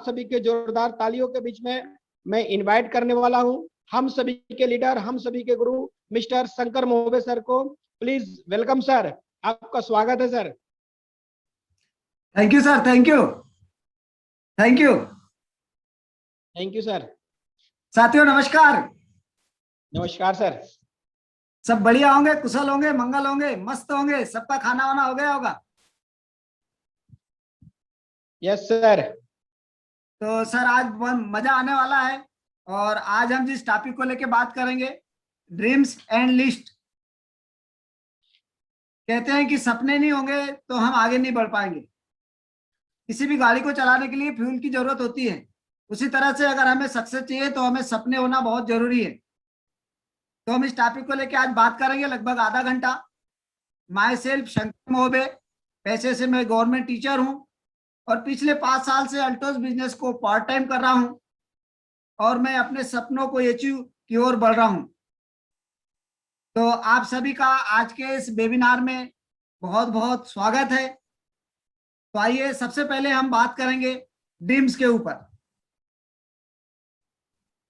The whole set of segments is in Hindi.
सभी के जोरदार तालियों के बीच में मैं इनवाइट करने वाला हूं हम सभी के लीडर, हम सभी के गुरु मिस्टर शंकर मोहबे सर को। प्लीज वेलकम सर, आपका स्वागत है sir. Thank you sir, thank you, thank you. Thank you sir. साथियों नमस्कार। नमस्कार सर। सब बढ़िया होंगे, कुशल होंगे, मंगल होंगे, मस्त होंगे, सबका खाना वाना हो गया होगा। Yes sir. तो सर आज बहुत मजा आने वाला है और आज हम जिस टॉपिक को लेके बात करेंगे, ड्रीम्स एंड लिस्ट। कहते हैं कि सपने नहीं होंगे तो हम आगे नहीं बढ़ पाएंगे। किसी भी गाड़ी को चलाने के लिए फ्यूल की जरूरत होती है, उसी तरह से अगर हमें सक्सेस चाहिए तो हमें सपने होना बहुत जरूरी है। तो हम इस टॉपिक को लेके आज बात करेंगे लगभग आधा घंटा। माई सेल्फ शंकर मोहबे, पैसे से मैं गवर्नमेंट टीचर हूँ और पिछले 5 साल से अल्टोस बिजनेस को पार्ट टाइम कर रहा हूँ और मैं अपने सपनों को अचीव की ओर बढ़ रहा हूँ। तो आप सभी का आज के इस वेबिनार में बहुत बहुत स्वागत है। तो आइए सबसे पहले हम बात करेंगे ड्रीम्स के ऊपर।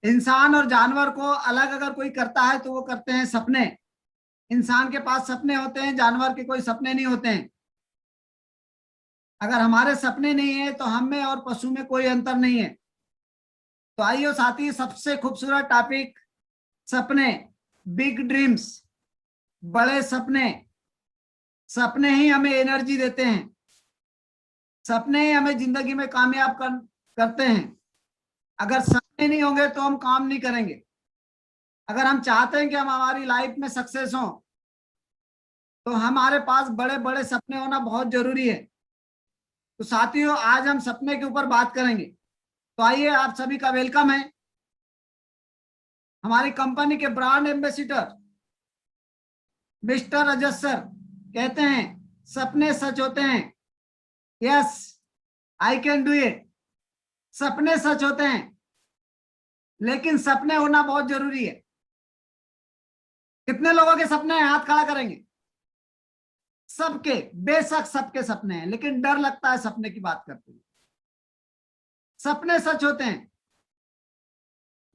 इंसान और जानवर को अलग अगर कोई करता है तो वो करते हैं सपने। इंसान के पास सपने होते हैं, जानवर के कोई सपने नहीं होते हैं। अगर हमारे सपने नहीं है तो हम में और पशु में कोई अंतर नहीं है। तो आइए साथी, सबसे खूबसूरत टॉपिक सपने, बिग ड्रीम्स, बड़े सपने। सपने ही हमें एनर्जी देते हैं, सपने ही हमें जिंदगी में कामयाब करते हैं। अगर सपने नहीं होंगे तो हम काम नहीं करेंगे। अगर हम चाहते हैं कि हम हमारी लाइफ में सक्सेस हों तो हमारे पास बड़े बड़े सपने होना बहुत जरूरी है। तो साथियों आज हम सपने के ऊपर बात करेंगे। तो आइए, आप सभी का वेलकम है। हमारी कंपनी के ब्रांड एम्बेसिडर मिस्टर रजत सर कहते हैं सपने सच होते हैं। Yes, I can do it. सपने सच होते हैं लेकिन सपने होना बहुत जरूरी है। कितने लोगों के सपने हैं, हाथ खड़ा करेंगे। सबके, बेशक सबके सपने हैं, लेकिन डर लगता है सपने की बात करते हुए। सपने सच होते हैं।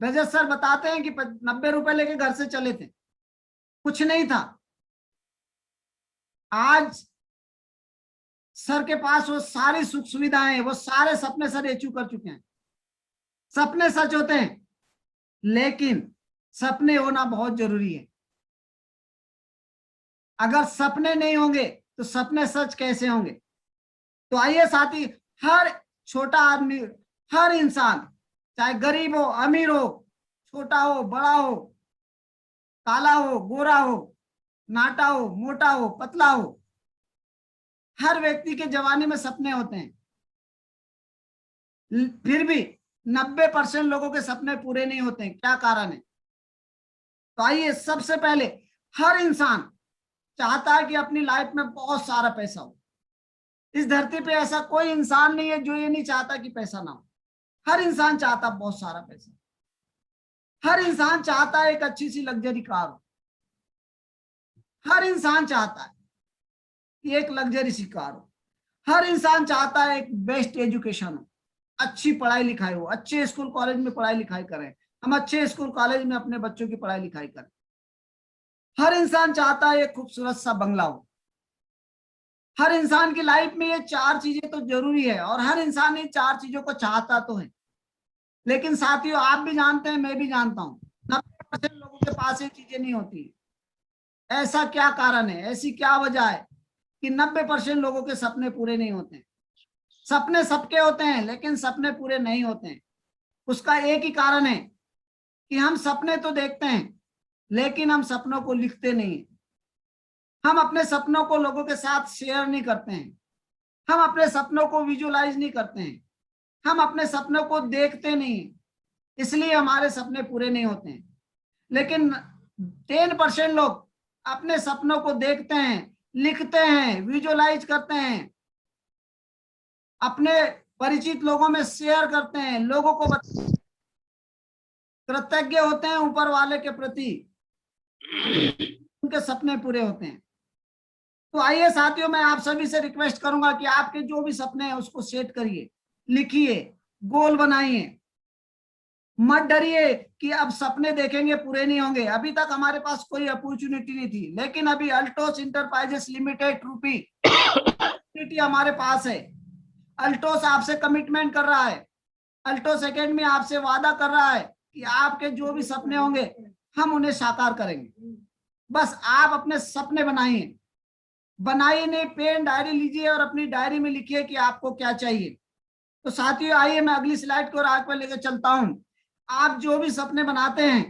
रजत सर बताते हैं कि 90 रुपए लेके घर से चले थे, कुछ नहीं था। आज सर के पास वो सारी सुख सुविधाएं हैं, वो सारे सपने सर अचीव कर चुके हैं। सपने सच होते हैं लेकिन सपने होना बहुत जरूरी है। अगर सपने नहीं होंगे तो सपने सच कैसे होंगे। तो आइए साथी, हर छोटा आदमी, हर इंसान, चाहे गरीब हो, अमीर हो, छोटा हो, बड़ा हो, काला हो, गोरा हो, नाटा हो, मोटा हो, पतला हो, हर व्यक्ति के जवानी में सपने होते हैं। फिर भी 90% लोगों के सपने पूरे नहीं होते हैं। क्या कारण है? तो आइए, सबसे पहले हर इंसान चाहता है कि अपनी लाइफ में बहुत सारा पैसा हो। इस धरती पे ऐसा कोई इंसान नहीं है जो ये नहीं चाहता कि पैसा ना हो। हर इंसान चाहता बहुत सारा पैसा। हर इंसान चाहता है एक अच्छी सी लग्जरी कार हो। हर इंसान चाहता है कि एक लग्जरी सी कार हो। हर इंसान चाहता है एक बेस्ट एजुकेशन हो, अच्छी पढ़ाई लिखाई हो, अच्छे स्कूल कॉलेज में पढ़ाई लिखाई करें, हम अच्छे स्कूल कॉलेज में अपने बच्चों की पढ़ाई लिखाई करें। हर इंसान चाहता है एक खूबसूरत सा बंगला हो। हर इंसान की लाइफ में ये 4 चीजें तो जरूरी है और हर इंसान इन 4 चीजों को चाहता तो है। लेकिन साथियों, आप भी जानते हैं, मैं भी जानता हूं, 90% लोगों के पास ये चीजें नहीं होती। ऐसा क्या कारण है, ऐसी क्या वजह है कि 90% लोगों के सपने पूरे नहीं होते हैं। सपने सबके होते हैं लेकिन सपने पूरे नहीं होते हैं। उसका एक ही कारण है कि हम सपने तो देखते हैं लेकिन हम सपनों को लिखते नहीं। हम अपने सपनों को लोगों के साथ शेयर नहीं करते हैं। हम अपने सपनों को विजुअलाइज नहीं करते हैं। हम अपने सपनों को देखते नहीं, इसलिए हमारे सपने पूरे नहीं होते हैं। लेकिन 10% लोग अपने सपनों को देखते हैं, लिखते हैं, विजुअलाइज करते हैं, अपने परिचित लोगों में शेयर करते हैं, लोगों को कृतज्ञ होते हैं ऊपर वाले के प्रति, उनके सपने पूरे होते हैं। तो आइए साथियों, मैं आप सभी से रिक्वेस्ट करूंगा कि आपके जो भी सपने हैं उसको सेट करिए, लिखिए, गोल बनाइए। मत डरिए कि अब सपने देखेंगे पूरे नहीं होंगे। अभी तक हमारे पास कोई अपॉर्चुनिटी नहीं थी, लेकिन अभी अल्टोस इंटरप्राइजेस लिमिटेड रूपी अपॉर्चुनिटी हमारे पास है। अल्टोस आपसे कमिटमेंट कर रहा है, अल्टोस एकेडमी आपसे वादा कर रहा है कि आपके जो भी सपने होंगे हम उन्हें साकार करेंगे। बस आप अपने सपने बनाइए, बनाइए नहीं, पेन डायरी लीजिए और अपनी डायरी में लिखिए कि आपको क्या चाहिए। तो साथियों आइए मैं अगली स्लाइड को आगे पर लेकर चलता हूं। आप जो भी सपने बनाते हैं,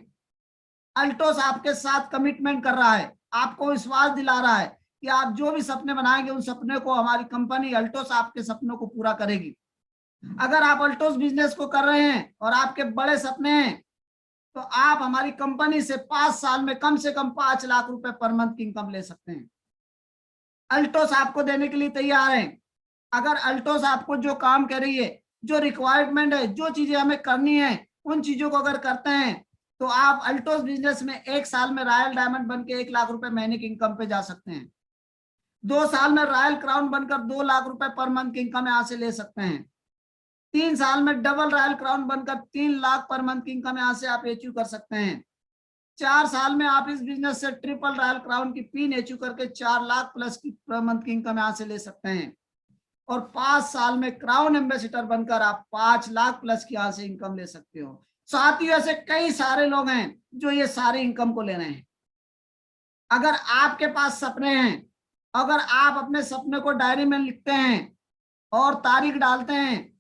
अल्टोस आपके साथ कमिटमेंट कर रहा है, आपको विश्वास दिला रहा है कि आप जो भी सपने बनाएंगे उन सपने को हमारी कंपनी अल्टोस आपके सपनों को पूरा करेगी। अगर आप अल्टोस बिजनेस को कर रहे हैं और आपके बड़े सपने हैं, तो आप हमारी कंपनी से 5 साल में कम से कम 5 लाख रुपए पर मंथ की इनकम ले सकते हैं। अल्टोस आपको देने के लिए तैयार है। अगर अल्टोस आपको जो काम कर रही है, जो रिक्वायरमेंट है, जो चीजें हमें करनी है, उन चीजों को अगर करते हैं तो आप अल्टोस बिजनेस में 1 साल में रॉयल डायमंड बन के 1 लाख रुपए महीने की इनकम पे जा सकते हैं। 2 साल में रॉयल क्राउन बनकर 2 लाख रुपए पर मंथ की इनकम यहां से ले सकते हैं। 3 साल में डबल रॉयल क्राउन बनकर 3 लाख पर मंथ की इनकम यहां से आप अचीव कर सकते हैं। 4 साल में आप इस बिजनेस से ट्रिपल रॉयल क्राउन की पिन अचीव करके 4 लाख प्लस की पर मंथ की इनकम यहां से ले सकते हैं। और 5 साल में क्राउन एम्बेसडर बनकर आप 5 लाख प्लस की यहां से इनकम ले सकते हो। साथियों ऐसे कई सारे लोग हैं जो ये सारी इनकम को ले रहे हैं। अगर आपके पास सपने हैं, अगर आप अपने सपने को डायरी में लिखते हैं और तारीख डालते हैं,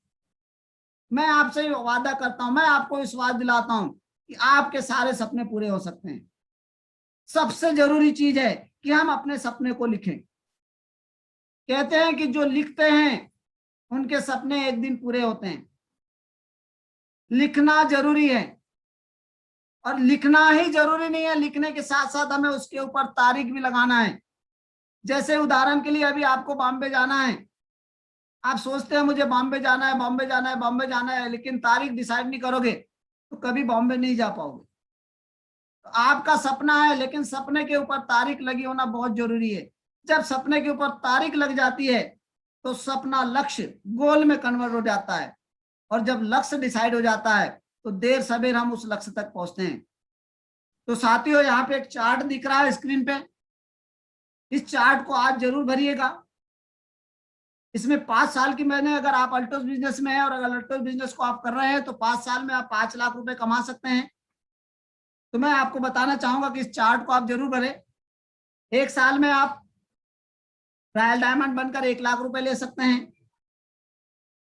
मैं आपसे वादा करता हूं, मैं आपको विश्वास दिलाता हूं कि आपके सारे सपने पूरे हो सकते हैं। सबसे जरूरी चीज है कि हम अपने सपने को लिखें। कहते हैं कि जो लिखते हैं उनके सपने एक दिन पूरे होते हैं। लिखना जरूरी है, और लिखना ही जरूरी नहीं है, लिखने के साथ साथ हमें उसके ऊपर तारीख भी लगाना है। जैसे उदाहरण के लिए अभी आपको बॉम्बे जाना है, आप सोचते हैं मुझे बॉम्बे जाना है, बॉम्बे जाना है, बॉम्बे जाना है, लेकिन तारीख डिसाइड नहीं करोगे तो कभी बॉम्बे नहीं जा पाओगे। तो आपका सपना है, लेकिन सपने के ऊपर तारीख लगी होना बहुत जरूरी है। जब सपने के ऊपर तारीख लग जाती है तो सपना लक्ष्य गोल में कन्वर्ट हो जाता है, और जब लक्ष्य डिसाइड हो जाता है तो देर सवेर हम उस लक्ष्य तक पहुंचते हैं। तो साथियों यहाँ पे एक चार्ट दिख रहा है स्क्रीन पे, इस चार्ट को आज जरूर भरिएगा। इसमें 5 साल की मैंने, अगर आप अल्टोस बिजनेस में हैं और अगर अल्टोस बिजनेस को आप कर रहे हैं तो 5 साल में आप 5 लाख रुपए कमा सकते हैं। तो मैं आपको बताना चाहूंगा कि इस चार्ट को आप जरूर भरें। 1 साल में आप रॉयल डायमंड बनकर 1 लाख रुपए ले सकते हैं।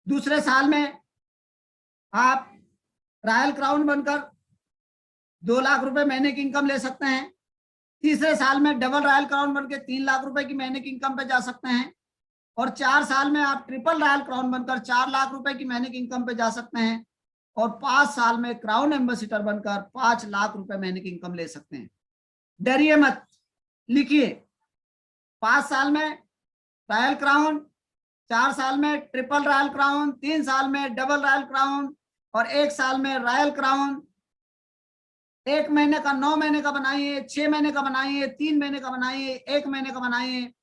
दूसरे साल में आप रॉयल क्राउन बनकर 2 लाख रुपए महीने की इनकम ले सकते हैं। तीसरे साल में डबल रॉयल क्राउन बनकर 3 लाख रुपए की महीने की इनकम पे जा सकते हैं। और 4 साल में आप ट्रिपल रॉयल क्राउन बनकर 4 लाख रुपए की महीने की इनकम पे जा सकते हैं। और 5 साल में क्राउन एम्बेसडर बनकर 5 लाख रुपए महीने की इनकम ले सकते हैं। डरिए मत, लिखिए। 5 साल में रॉयल क्राउन, 4 साल में ट्रिपल रॉयल क्राउन, 3 साल में डबल रॉयल क्राउन, और 1 साल में रॉयल क्राउन। 1 महीने का, 9 महीने का बनाइए, 6 महीने का बनाइए, 3 महीने का बनाइए, 1 महीने का बनाइए,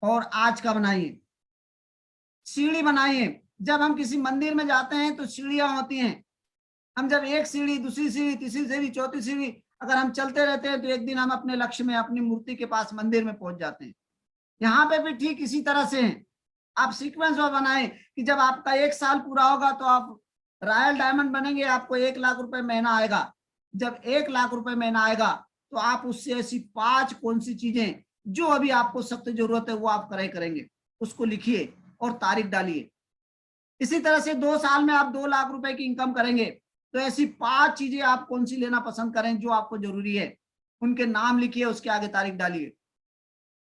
और आज का बनाइए। सीढ़ी बनाइए। जब हम किसी मंदिर में जाते हैं तो सीढ़ियां होती हैं। हम जब एक सीढ़ी, दूसरी सीढ़ी, तीसरी सीढ़ी, चौथी सीढ़ी अगर हम चलते रहते हैं तो एक दिन हम अपने लक्ष्य में, अपनी मूर्ति के पास, मंदिर में पहुंच जाते हैं। यहाँ पे भी ठीक इसी तरह से है। आप सीक्वेंस में बनाए कि जब आपका 1 साल पूरा होगा तो आप रॉयल डायमंड बनेंगे, आपको 1 लाख रुपए महीना आएगा। जब 1 लाख रुपए महीना आएगा तो आप उससे ऐसी 5 कौन सी चीजें जो अभी आपको सख्त जरूरत है वो आप करेंगे, उसको लिखिए और तारीख डालिए। इसी तरह से 2 साल में आप 2 लाख रुपए की इनकम करेंगे, तो ऐसी 5 चीजें आप कौन सी लेना पसंद करें जो आपको जरूरी है, उनके नाम लिखिए, उसके आगे तारीख डालिए।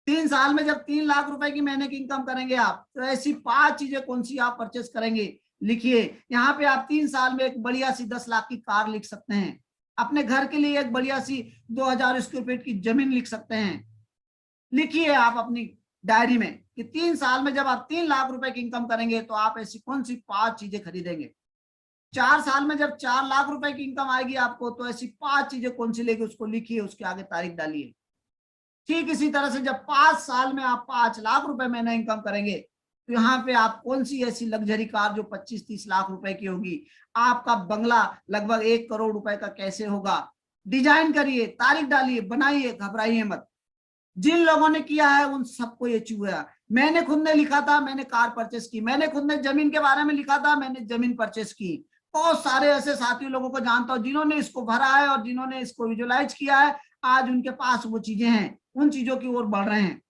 3 साल में जब 3 लाख रुपए की महीने की इनकम करेंगे आप, तो ऐसी 5 चीजें कौन सी आप परचेस करेंगे, लिखिए। यहाँ पे आप 3 साल में एक बढ़िया सी 10 लाख की कार लिख सकते हैं। अपने घर के लिए एक बढ़िया सी 2000 स्क्वायर फीट की जमीन लिख सकते हैं। लिखिए आप अपनी डायरी में कि 3 साल में जब आप 3 लाख रुपए की इनकम करेंगे तो आप ऐसी कौन सी 5 चीजें खरीदेंगे। 4 साल में जब 4 लाख रुपए की इनकम आएगी आपको, तो ऐसी 5 चीजें कौन सी लेगी, उसको लिखिए, उसके आगे तारीख डालिए। ठीक इसी तरह से जब 5 साल में आप 5 लाख रुपए महीने इनकम करेंगे तो यहाँ पे आप कौन सी ऐसी लग्जरी कार जो 25-30 लाख रुपए की होगी, आपका बंगला लगभग 1 करोड़ रुपए का कैसे होगा, डिजाइन करिए, तारीख डालिए, बनाइए, घबराइए मत। जिन लोगों ने किया है उन सबको ये चुआ। मैंने खुद ने लिखा था, मैंने कार परचेस की, मैंने खुद ने जमीन के बारे में लिखा था, मैंने जमीन परचेस की। बहुत सारे ऐसे साथी लोगों को जानता हूं जिन्होंने इसको भरा है और जिन्होंने इसको विजुअलाइज किया है, आज उनके पास वो चीजें हैं, उन चीजों की ओर बढ़ रहे हैं।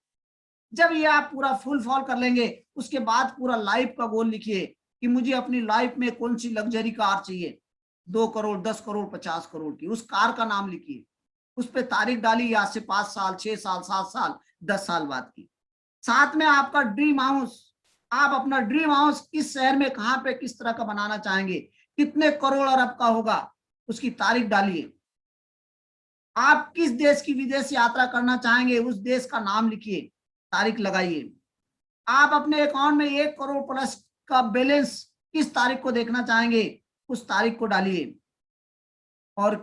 जब ये आप पूरा फुल फॉल कर लेंगे, उसके बाद पूरा लाइफ का गोल लिखिए कि मुझे अपनी लाइफ में कौन सी लग्जरी कार चाहिए, 2 करोड़, 10 करोड़, 50 करोड़ की, उस कार का नाम लिखिए, उस पर तारीख डाली, आज से 5 साल, 6 साल, 7 साल, 10 साल बाद की। साथ में आपका ड्रीम हाउस, आप अपना ड्रीम हाउस किस शहर में, कहां पे, किस तरह का बनाना चाहेंगे, कितने करोड़ अरब का होगा, उसकी तारीख डालिए। आप किस देश की विदेश यात्रा करना चाहेंगे, उस देश का नाम लिखिए, तारीख लगाइए। आप अपने अकाउंट में 1 करोड़ प्लस का बैलेंस किस तारीख को देखना चाहेंगे, उस तारीख को डालिए। और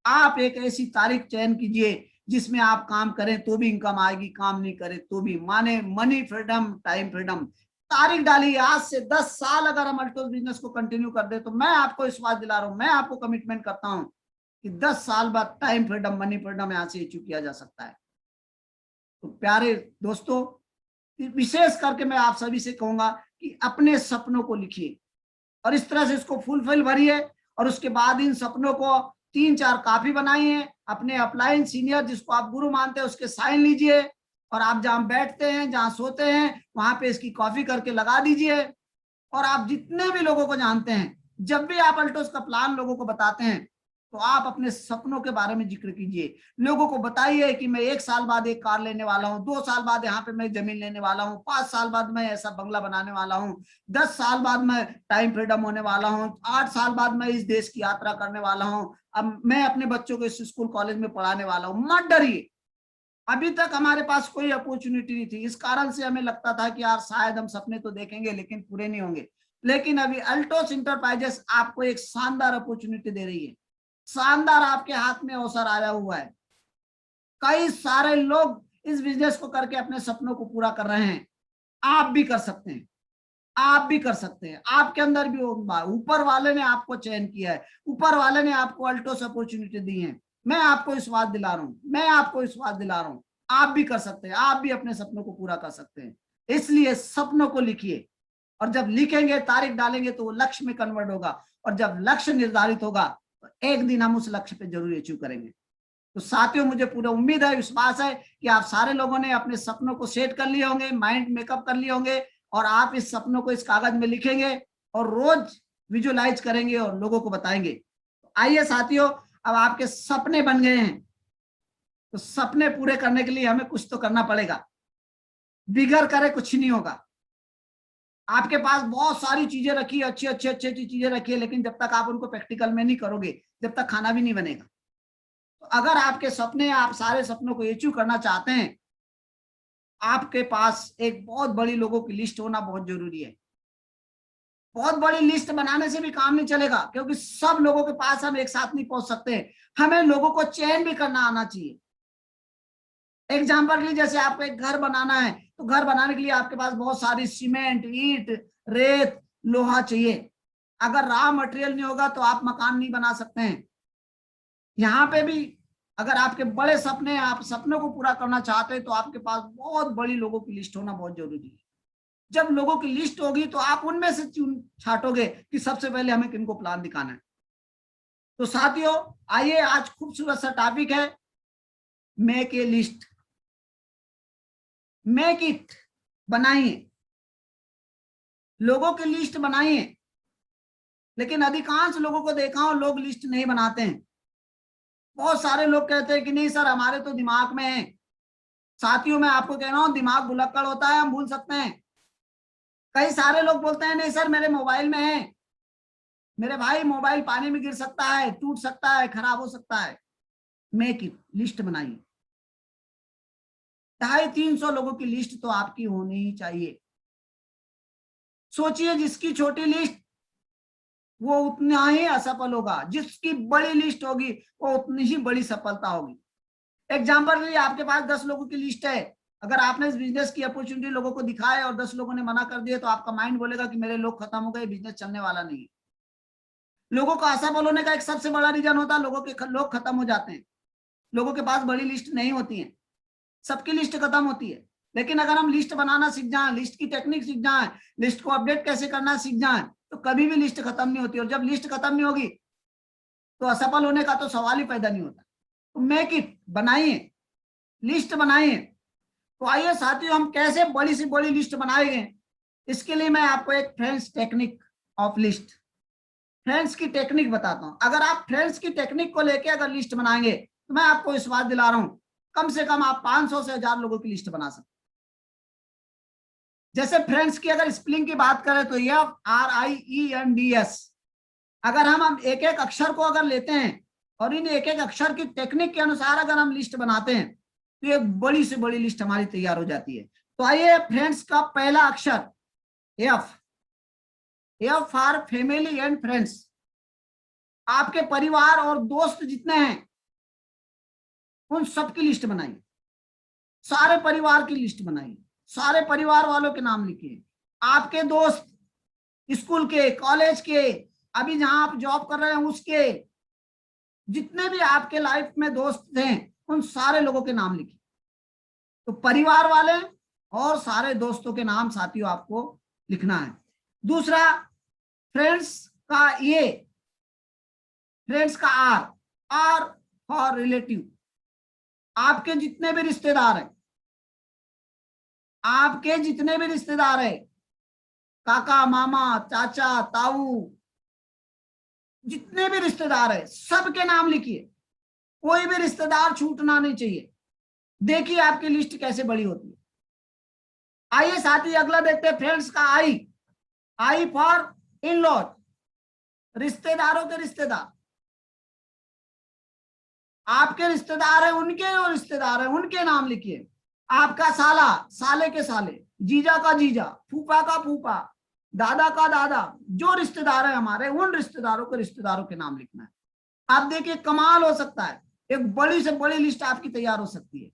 आप एक ऐसी तारीख चयन कीजिए जिसमें आप काम करें तो भी इनकम आएगी, काम नहीं करें तो भी, माने मनी फ्रीडम, टाइम फ्रीडम। तारीख डालिए। आज से 10 साल अगर हम अल्टोस बिजनेस को कंटिन्यू कर दे तो मैं आपको विश्वास दिला रहा हूं, मैं आपको कमिटमेंट करता हूं कि 10 साल बाद टाइम फ्रीडम, मनी फ्रीडम यहां से अचीव किया जा सकता है। तो प्यारे दोस्तों, विशेष करके मैं आप सभी से कहूंगा कि अपने सपनों को लिखिए और इस तरह से इसको फुलफिल भरिए। और उसके बाद इन सपनों को 3-4 कॉपी बनाइए, अपने अपलाइन सीनियर जिसको आप गुरु मानते हैं उसके साइन लीजिए, और आप जहां बैठते हैं, जहां सोते हैं, वहां पे इसकी कॉपी करके लगा दीजिए। और आप जितने भी लोगों को जानते हैं, जब भी आप अल्टोस का प्लान लोगों को बताते हैं तो आप अपने सपनों के बारे में जिक्र कीजिए। लोगों को बताइए कि मैं 1 साल बाद एक कार लेने वाला हूँ, 2 साल बाद यहाँ पे मैं जमीन लेने वाला हूँ, 5 साल बाद मैं ऐसा बंगला बनाने वाला हूँ, 10 साल बाद मैं टाइम फ्रीडम होने वाला हूँ, 8 साल बाद मैं इस देश की यात्रा करने वाला हूँ, अब मैं अपने बच्चों को इस स्कूल कॉलेज में पढ़ाने वाला हूँ। मत डरिए। अभी तक हमारे पास कोई अपॉर्चुनिटी नहीं थी, इस कारण से हमें लगता था कि यार शायद हम सपने तो देखेंगे लेकिन पूरे नहीं होंगे। लेकिन अभी अल्टोस इंटरप्राइजेस आपको एक शानदार अपॉर्चुनिटी दे रही है, शानदार आपके हाथ में अवसर आया हुआ है। कई सारे लोग इस बिजनेस को करके अपने सपनों को पूरा कर रहे हैं। आप भी कर सकते हैं, आप भी कर सकते हैं। आपके अंदर भी होगा, ऊपर वाले ने आपको चयन किया है, ऊपर वाले ने आपको अल्टोस अपॉर्चुनिटी दी है। मैं आपको विश्वास दिला रहा हूं, मैं आपको विश्वास दिला रहा हूं, आप भी कर सकते हैं, आप भी अपने सपनों को पूरा कर सकते हैं। इसलिए सपनों को लिखिए, और जब लिखेंगे, तारीख डालेंगे तो वो लक्ष्य में कन्वर्ट होगा, और जब लक्ष्य निर्धारित होगा तो एक दिन हम उस लक्ष्य पे जरूर अचीव करेंगे। तो साथियों, मुझे पूरा उम्मीद है, विश्वास है कि आप सारे लोगों ने अपने सपनों को सेट कर लिए होंगे, माइंड मेकअप कर लिए होंगे, और आप इस सपनों को इस कागज में लिखेंगे और रोज विजुअलाइज करेंगे और लोगों को बताएंगे। तो आइए साथियों, अब आपके सपने बन गए हैं, तो सपने पूरे करने के लिए हमें कुछ तो करना पड़ेगा। बिगड़ करे कुछ नहीं होगा। आपके पास बहुत सारी चीजें रखी, अच्छी चीजें रखी है, लेकिन जब तक आप उनको प्रैक्टिकल में नहीं करोगे, जब तक खाना भी नहीं बनेगा। तो अगर आपके सपने, आप सारे सपनों को अचीव करना चाहते हैं, आपके पास एक बहुत बड़ी लोगों की लिस्ट होना बहुत जरूरी है। बहुत बड़ी लिस्ट बनाने से भी काम नहीं चलेगा, क्योंकि सब लोगों के पास हम एक साथ नहीं पहुंच सकते। हमें लोगों को चयन भी करना आना चाहिए। एग्जाम्पल के लिए, जैसे आपको एक घर बनाना है, तो घर बनाने के लिए आपके पास बहुत सारी सीमेंट, ईंट, रेत, लोहा चाहिए। अगर रॉ मटेरियल नहीं होगा तो आप मकान नहीं बना सकते हैं। यहाँ पे भी अगर आपके बड़े सपने, आप सपनों को पूरा करना चाहते हैं, तो आपके पास बहुत बड़ी लोगों की लिस्ट होना बहुत जरूरी है। जब लोगों की लिस्ट होगी तो आप उनमें से चुन छाटोगे कि सबसे पहले हमें किनको प्लान दिखाना है। तो साथियों, आइए, आज खूबसूरत सा टॉपिक है, make a list, make it. बनाइए, लोगों की लिस्ट बनाइए। लेकिन अधिकांश लोगों को देखा हो, लोग लिस्ट नहीं बनाते हैं। बहुत सारे लोग कहते हैं कि नहीं सर, हमारे तो दिमाग में है। साथियों, मैं आपको कह रहा हूं, दिमाग भुलक्कड़ होता है, हम भूल सकते हैं। कई सारे लोग बोलते हैं नहीं सर, मेरे मोबाइल में है। मेरे भाई, मोबाइल पानी में गिर सकता है, टूट सकता है, खराब हो सकता है। मेक इट, लिस्ट बनाइए। 250-300 लोगों की लिस्ट तो आपकी होनी ही चाहिए। सोचिए, जिसकी छोटी लिस्ट वो उतना ही असफल होगा, जिसकी बड़ी लिस्ट होगी वो उतनी ही बड़ी सफलता होगी। एग्जाम्पल के लिए, आपके पास 10 लोगों की लिस्ट है, अगर आपने इस बिजनेस की अपॉर्चुनिटी लोगों को दिखाए और 10 लोगों ने मना कर दिए तो आपका माइंड बोलेगा कि मेरे लोग खत्म हो गए, बिजनेस चलने वाला नहीं है। लोगों को असफल होने का एक सबसे बड़ा रीजन होता है लोग खत्म हो जाते हैं। लोगों के पास बड़ी लिस्ट नहीं होती है, सबकी लिस्ट खत्म होती है। लेकिन अगर हम लिस्ट बनाना सीख जाएं, लिस्ट की टेक्निक सीख जाएं, लिस्ट को अपडेट कैसे करना सीख जाएं, तो कभी भी लिस्ट खत्म नहीं होती। और जब लिस्ट खत्म नहीं होगी तो असफल होने का तो सवाल ही पैदा नहीं होता। तो मेक इट, बनाइए, लिस्ट बनाइए। तो आइए साथियों, हम कैसे बड़ी से बड़ी लिस्ट बनाएंगे, इसके लिए मैं आपको एक friends technique of list, friends की टेक्निक बताता हूं। अगर आप फ्रेंड्स की टेक्निक को लेके अगर लिस्ट बनाएंगे तो मैं आपको विश्वास दिला रहा हूं, कम से कम आप 500 से 1000 लोगों की लिस्ट बना सकते। जैसे फ्रेंड्स की अगर स्पेलिंग की बात करें तो FRIENDS, अगर हम एक एक अक्षर को अगर लेते हैं और इन एक एक अक्षर की टेक्निक के अनुसार अगर हम लिस्ट बनाते हैं तो एक बड़ी से बड़ी लिस्ट हमारी तैयार हो जाती है। तो आइए, फ्रेंड्स का पहला अक्षर F for family and friends. आपके परिवार और दोस्त जितने हैं उन सबकी लिस्ट बनाइए, सारे परिवार की लिस्ट बनाइए, सारे परिवार वालों के नाम लिखिए। आपके दोस्त स्कूल के, कॉलेज के, अभी जहां आप जॉब कर रहे हैं उसके, जितने भी आपके लाइफ में दोस्त हैं उन सारे लोगों के नाम लिखिए। तो परिवार वाले और सारे दोस्तों के नाम साथियों आपको लिखना है। दूसरा, फ्रेंड्स का फ्रेंड्स का R फॉर रिलेटिव। आपके जितने भी रिश्तेदार हैं, आपके जितने भी रिश्तेदार हैं, काका, मामा, चाचा, ताऊ, जितने भी रिश्तेदार हैं सबके नाम लिखिए। कोई भी रिश्तेदार छूटना नहीं चाहिए। देखिए आपकी लिस्ट कैसे बड़ी होती है। आइए साथी अगला देखते हैं, फ्रेंड्स का I फॉर इन लॉज, रिश्तेदारों के रिश्तेदार। आपके रिश्तेदार है उनके, और रिश्तेदार है उनके नाम लिखिए। आपका साला, साले के साले, जीजा का जीजा, फूफा का फूफा, दादा का दादा, जो रिश्तेदार है हमारे उन रिश्तेदारों के नाम लिखना है। आप देखिए कमाल हो सकता है, एक बड़ी से बड़ी लिस्ट आपकी तैयार हो सकती है।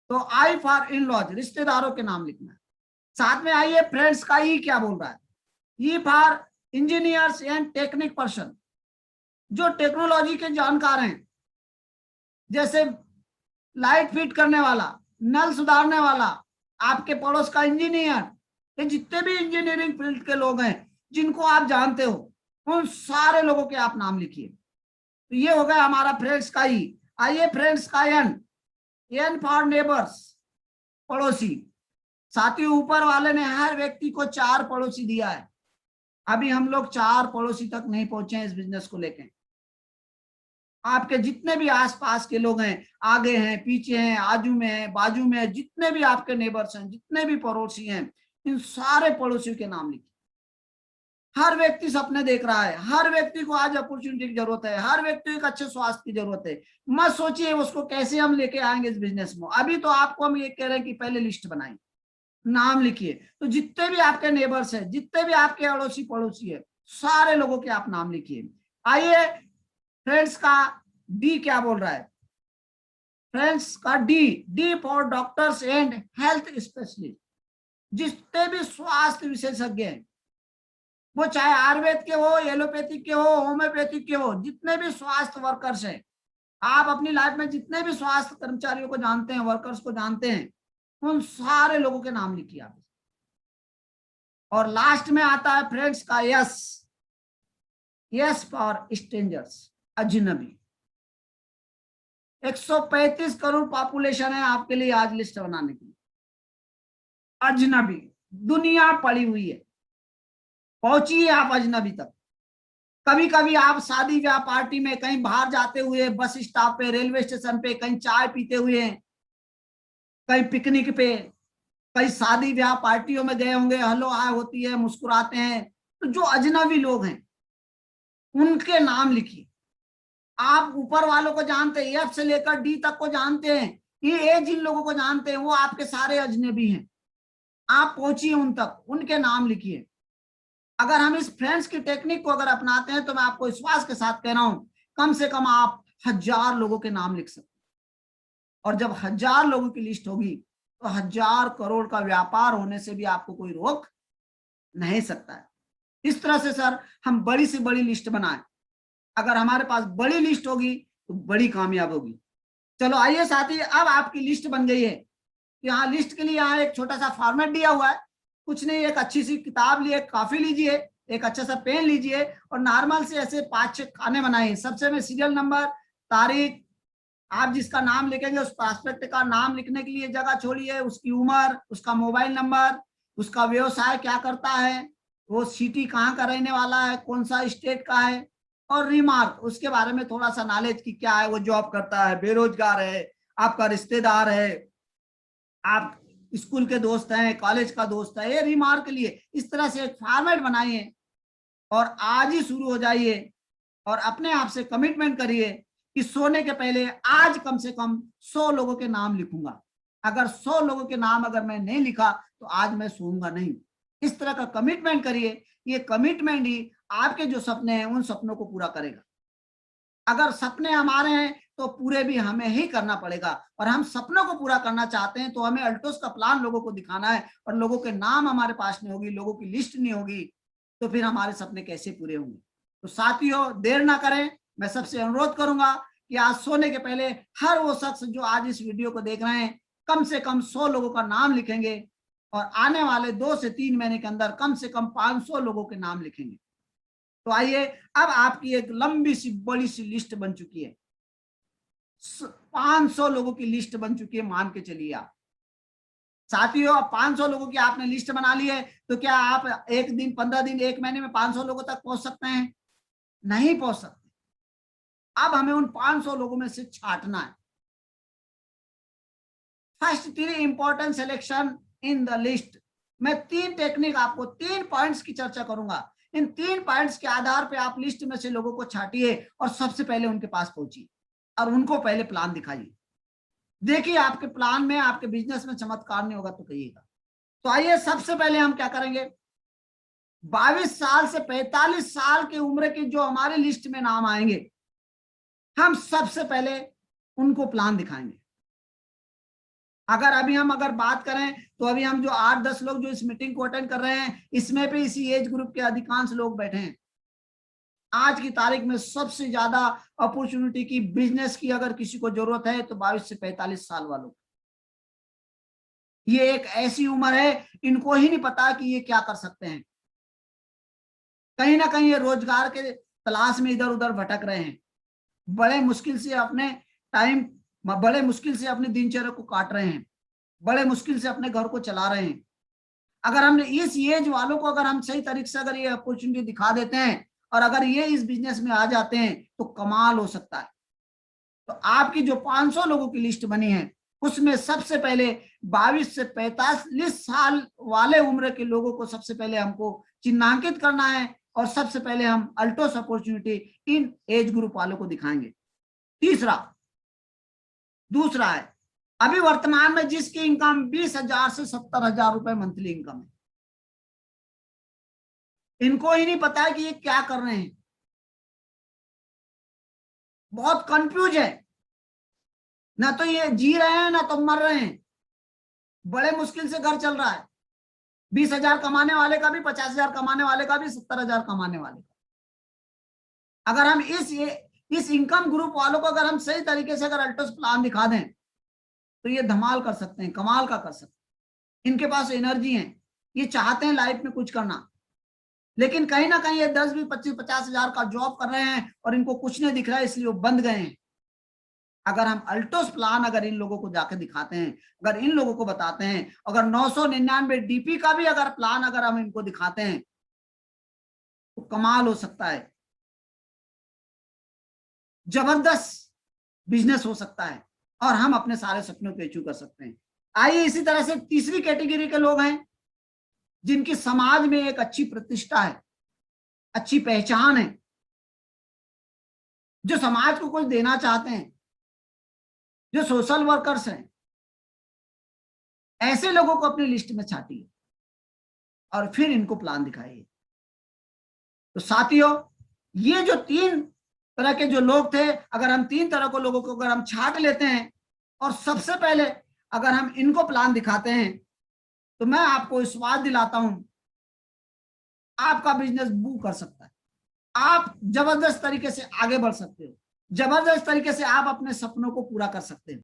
तो I फॉर इन लॉज, रिश्तेदारों के नाम लिखना है। साथ में आइए, फ्रेंड्स का E क्या बोल रहा है, E for engineers and technique person, जो टेक्नोलॉजी के जानकार हैं, जैसे लाइट फिट करने वाला, नल सुधारने वाला, आपके पड़ोस का इंजीनियर, ये जितने भी इंजीनियरिंग फील्ड के लोग हैं जिनको आप जानते हो उन सारे लोगों के आप नाम लिखिए। तो ये हो गया हमारा फ्रेंड्स का E। आइए फ्रेंड्स का N फॉर नेबर्स, पड़ोसी। साथियों ऊपर वाले ने हर व्यक्ति को 4 पड़ोसी दिया है, अभी हम लोग 4 पड़ोसी तक नहीं पहुंचे हैं इस बिजनेस को लेकर। आपके जितने भी आसपास के लोग हैं, आगे हैं, पीछे हैं, आजू में हैं, बाजू में हैं, जितने भी आपके नेबर्स हैं, जितने भी पड़ोसी हैं, इन सारे पड़ोसियों के नाम लिखिए। हर व्यक्ति सपने देख रहा है, हर व्यक्ति को आज अपॉर्चुनिटी की जरूरत है, हर व्यक्ति को एक अच्छे स्वास्थ्य की जरूरत है। मत सोचिए उसको कैसे हम लेके आएंगे इस बिजनेस में। अभी तो आपको हम ये कह रहे हैं कि पहले लिस्ट बनाइए, नाम लिखिए। तो जितने भी आपके नेबर्स हैं, जितने भी आपके अड़ोसी पड़ोसी है, सारे लोगों के आप नाम लिखिए। आइए फ्रेंड्स का D क्या बोल रहा है, फ्रेंड्स का D for doctors and health specialist. जितने भी स्वास्थ्य विशेषज्ञ हैं, वो चाहे आयुर्वेद के हो, एलोपैथिक के हो, होम्योपैथिक के हो, जितने भी स्वास्थ्य वर्कर्स हैं, आप अपनी लाइफ में जितने भी स्वास्थ्य कर्मचारियों को जानते हैं, वर्कर्स को जानते हैं, उन सारे लोगों के नाम लिखिए आप। और लास्ट में आता है फ्रेंड्स का S फॉर स्ट्रेंजर्स, अजनबी। 135 करोड़ पॉपुलेशन है आपके लिए आज लिस्ट बनाने की। अजनबी, दुनिया पड़ी हुई है, पहुंचिए आप अजनबी तक। कभी कभी आप शादी ब्याह पार्टी में कहीं बाहर जाते हुए, बस स्टॉप पे, रेलवे स्टेशन पे, कहीं चाय पीते हुए, कहीं पिकनिक पे, कहीं शादी ब्याह पार्टियों में गए होंगे, हेलो हाय होती है, मुस्कुराते हैं। तो जो अजनबी लोग हैं उनके नाम लिखिए। आप ऊपर वालों को जानते हैं, F से लेकर D तक को जानते हैं, ये जिन लोगों को जानते हैं वो आपके सारे अजनबी हैं। आप पहुंचिए उन तक, उनके नाम लिखिए। अगर हम इस फ्रेंड्स की टेक्निक को अगर अपनाते हैं तो मैं आपको विश्वास के साथ कह रहा हूं, कम से कम आप 1000 लोगों के नाम लिख सकते हैं। और जब 1000 लोगों की लिस्ट होगी तो 1000 करोड़ का व्यापार होने से भी आपको कोई रोक नहीं सकता है। इस तरह से सर हम बड़ी से बड़ी लिस्ट बनाएं। अगर हमारे पास बड़ी लिस्ट होगी तो बड़ी कामयाब होगी। चलो आइए साथी, अब आपकी लिस्ट बन गई है। यहाँ लिस्ट के लिए यहाँ एक छोटा सा फॉर्मेट दिया हुआ है। कुछ नहीं, एक अच्छी सी किताब लिए, काफी लीजिए, एक अच्छा सा पेन लीजिए और नॉर्मल से ऐसे 5-6 खाने बनाइए। सबसे में सीरियल नंबर, तारीख, आप जिसका नाम लिखेंगे उस प्रोस्पेक्ट का नाम लिखने के लिए जगह छोड़िए, उसकी उम्र, उसका मोबाइल नंबर, उसका व्यवसाय क्या करता है, वो सिटी कहाँ का रहने वाला है, कौन सा स्टेट का है, और रिमार्क, उसके बारे में थोड़ा सा नॉलेज की क्या है, वो जॉब करता है, बेरोजगार है, आपका रिश्तेदार है, आप स्कूल के दोस्त हैं, कॉलेज का दोस्त है, ये रिमार्क के लिए इस तरह से एक फॉर्मेट बनाइए और आज ही शुरू हो जाइए और अपने आप से कमिटमेंट करिए कि सोने के पहले आज कम से कम 100 लोगों के नाम लिखूंगा। अगर 100 लोगों के नाम अगर मैं नहीं लिखा तो आज मैं सोऊंगा नहीं। इस तरह का कमिटमेंट करिए। ये कमिटमेंट ही आपके जो सपने हैं उन सपनों को पूरा करेगा। अगर सपने हमारे हैं तो पूरे भी हमें ही करना पड़ेगा, और हम सपनों को पूरा करना चाहते हैं तो हमें अल्टोस का प्लान लोगों को दिखाना है, और लोगों के नाम हमारे पास नहीं होगी, लोगों की लिस्ट नहीं होगी, तो फिर हमारे सपने कैसे पूरे होंगे। तो साथियों, देर ना करें, मैं सबसे अनुरोध करूंगा कि आज सोने के पहले हर वो शख्स जो आज इस वीडियो को देख रहे हैं कम से कम 100 लोगों का नाम लिखेंगे और आने वाले 2 से 3 महीने के अंदर कम से कम 500 लोगों के नाम लिखेंगे। तो आइए, अब आपकी एक लंबी सी बड़ी सी लिस्ट बन चुकी है, 500 लोगों की लिस्ट बन चुकी है, मान के चलिए आप। साथियों, अब 500 लोगों की आपने लिस्ट बना ली है, तो क्या आप एक दिन, 15 दिन, 1 महीने में 500 लोगों तक पहुंच सकते हैं? नहीं पहुंच सकते। अब हमें उन 500 लोगों में से छांटना है। First 3 important selection in the list. मैं 3 टेक्निक आपको 3 पॉइंट्स की चर्चा करूंगा। इन 3 पॉइंट्स के आधार पे आप लिस्ट में से लोगों को छांटिए और सबसे पहले उनके पास पहुंचिए और उनको पहले प्लान दिखाइए। देखिए आपके प्लान में, आपके बिजनेस में चमत्कार नहीं होगा तो कहिएगा। तो आइए, सबसे पहले हम क्या करेंगे, 22 साल से 45 साल की उम्र के जो हमारे लिस्ट में नाम आएंगे, हम सबसे पहले उनको प्लान दिखाएंगे। अगर बात करें तो अभी हम जो 8-10 लोग जो इस मीटिंग को अटेंड कर रहे हैं, इसमें भी इसी एज ग्रुप के अधिकांश लोग बैठे हैं। आज की तारीख में सबसे ज्यादा अपॉर्चुनिटी की, बिजनेस की अगर किसी को जरूरत है तो 22 से 45 साल वालों। ये एक ऐसी उम्र है, इनको ही नहीं पता कि ये क्या कर सकते हैं। कहीं ना कहीं ये रोजगार के तलाश में इधर उधर भटक रहे हैं, बड़े मुश्किल से अपने दिनचर्या को काट रहे हैं, बड़े मुश्किल से अपने घर को चला रहे हैं। अगर हमने इस एज वालों को अगर हम सही तरीके से अगर ये अपॉर्चुनिटी दिखा देते हैं और अगर ये इस बिजनेस में आ जाते हैं तो कमाल हो सकता है। तो आपकी जो 500 लोगों की लिस्ट बनी है उसमें सबसे पहले 22 से 45 साल वाले उम्र के लोगों को सबसे पहले हमको चिन्हांकित करना है और सबसे पहले हम Altos opportunity in age group वालों को दिखाएंगे। दूसरा है, अभी वर्तमान में जिसकी इनकम 20,000 से 70,000 रुपए मंथली इनकम है, इनको ही नहीं पता है कि ये क्या कर रहे हैं, बहुत कंफ्यूज है, ना तो ये जी रहे हैं ना तो मर रहे हैं, बड़े मुश्किल से घर चल रहा है। 20,000 कमाने वाले का भी, 50,000 कमाने वाले का भी, 70,000 कमाने वाले का। अगर हम इस इनकम ग्रुप वालों को अगर हम सही तरीके से अगर अल्टोस प्लान दिखा दें तो ये धमाल कर सकते हैं, कमाल का कर सकते हैं। इनके पास एनर्जी है, ये चाहते हैं लाइफ में कुछ करना, लेकिन कहीं ना कहीं ये 10, 20, 25, 50,000 का जॉब कर रहे हैं और इनको कुछ नहीं दिख रहा है, इसलिए वो बंद गए हैं। अगर हम अल्टोस प्लान अगर इन लोगों को जाकर दिखाते हैं, अगर इन लोगों को बताते हैं, अगर 999 डीपी का भी अगर प्लान अगर हम इनको दिखाते हैं तो कमाल हो सकता है, जबरदस्त बिजनेस हो सकता है और हम अपने सारे सपनों को अचीव कर सकते हैं। आइए, इसी तरह से तीसरी कैटेगरी के लोग हैं जिनकी समाज में एक अच्छी प्रतिष्ठा है, अच्छी पहचान है, जो समाज को कुछ देना चाहते हैं, जो सोशल वर्कर्स हैं। ऐसे लोगों को अपनी लिस्ट में छाटिए और फिर इनको प्लान दिखाइए। तो साथियों, ये जो 3 तरह के जो लोग थे, अगर हम 3 तरह के लोगों को अगर हम छाट लेते हैं और सबसे पहले अगर हम इनको प्लान दिखाते हैं तो मैं आपको विश्वास दिलाता हूं आपका बिजनेस बूम कर सकता है, आप जबरदस्त तरीके से आगे बढ़ सकते हो, जबरदस्त तरीके से आप अपने सपनों को पूरा कर सकते हो।